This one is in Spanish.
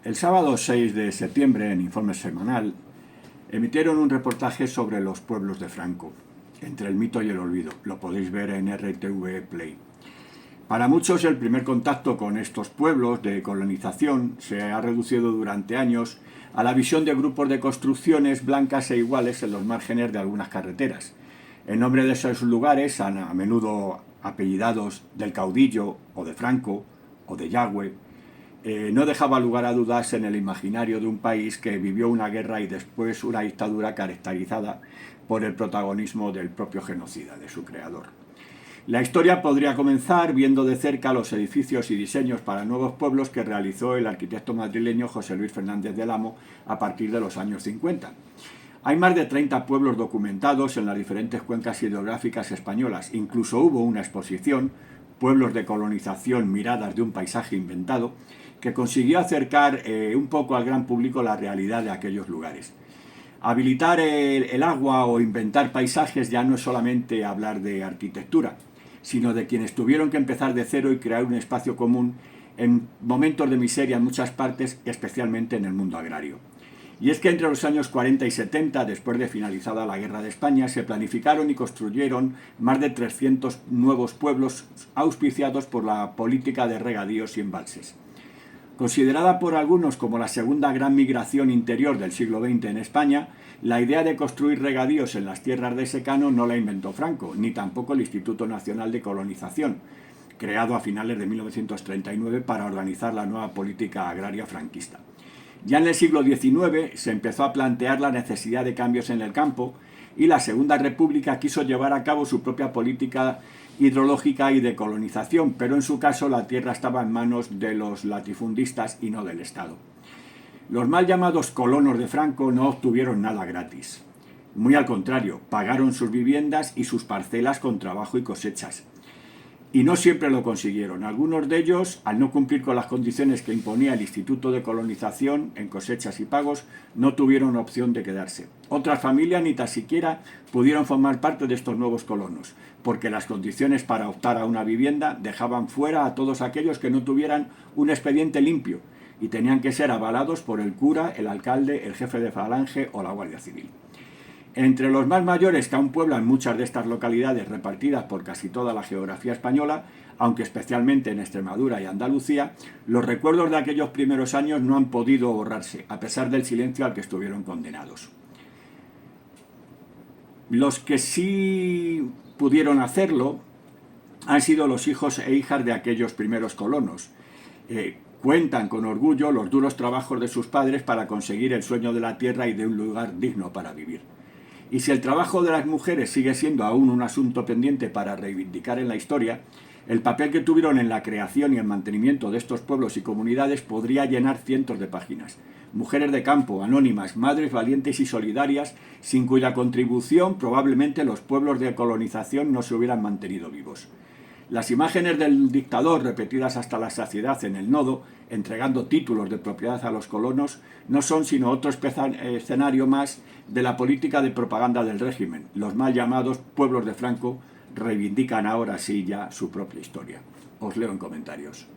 El sábado 6 de septiembre, en Informe Semanal, emitieron un reportaje sobre los pueblos de Franco, entre el mito y el olvido. Lo podéis ver en RTV Play. Para muchos, el primer contacto con estos pueblos de colonización se ha reducido durante años a la visión de grupos de construcciones blancas e iguales en los márgenes de algunas carreteras. En nombre de esos lugares, a menudo apellidados del caudillo, o de Franco, o de Yagüe, no dejaba lugar a dudas en el imaginario de un país que vivió una guerra y después una dictadura caracterizada por el protagonismo del propio genocida, de su creador. La historia podría comenzar viendo de cerca los edificios y diseños para nuevos pueblos que realizó el arquitecto madrileño José Luis Fernández del Amo a partir de los años 50. Hay más de 30 pueblos documentados en las diferentes cuencas hidrográficas españolas. Incluso hubo una exposición, Pueblos de colonización, miradas de un paisaje inventado, que consiguió acercar un poco al gran público la realidad de aquellos lugares. Habilitar el agua o inventar paisajes ya no es solamente hablar de arquitectura, sino de quienes tuvieron que empezar de cero y crear un espacio común en momentos de miseria en muchas partes, especialmente en el mundo agrario. Y es que entre los años 40 y 70, después de finalizada la Guerra de España, se planificaron y construyeron más de 300 nuevos pueblos auspiciados por la política de regadíos y embalses. Considerada por algunos como la segunda gran migración interior del siglo XX en España, la idea de construir regadíos en las tierras de secano no la inventó Franco, ni tampoco el Instituto Nacional de Colonización, creado a finales de 1939 para organizar la nueva política agraria franquista. Ya en el siglo XIX se empezó a plantear la necesidad de cambios en el campo y la Segunda República quiso llevar a cabo su propia política hidrológica y de colonización, pero en su caso la tierra estaba en manos de los latifundistas y no del Estado. Los mal llamados colonos de Franco no obtuvieron nada gratis. Muy al contrario, pagaron sus viviendas y sus parcelas con trabajo y cosechas. Y no siempre lo consiguieron. Algunos de ellos, al no cumplir con las condiciones que imponía el Instituto de Colonización en cosechas y pagos, no tuvieron opción de quedarse. Otras familias ni tan siquiera pudieron formar parte de estos nuevos colonos, porque las condiciones para optar a una vivienda dejaban fuera a todos aquellos que no tuvieran un expediente limpio y tenían que ser avalados por el cura, el alcalde, el jefe de falange o la Guardia Civil. Entre los más mayores que aún pueblan muchas de estas localidades repartidas por casi toda la geografía española, aunque especialmente en Extremadura y Andalucía, los recuerdos de aquellos primeros años no han podido borrarse, a pesar del silencio al que estuvieron condenados. Los que sí pudieron hacerlo han sido los hijos e hijas de aquellos primeros colonos. Cuentan con orgullo los duros trabajos de sus padres para conseguir el sueño de la tierra y de un lugar digno para vivir. Y si el trabajo de las mujeres sigue siendo aún un asunto pendiente para reivindicar en la historia, el papel que tuvieron en la creación y el mantenimiento de estos pueblos y comunidades podría llenar cientos de páginas. Mujeres de campo, anónimas, madres valientes y solidarias, sin cuya contribución probablemente los pueblos de colonización no se hubieran mantenido vivos. Las imágenes del dictador, repetidas hasta la saciedad en el nodo, entregando títulos de propiedad a los colonos, no son sino otro escenario más de la política de propaganda del régimen. Los mal llamados pueblos de Franco reivindican ahora sí ya su propia historia. Os leo en comentarios.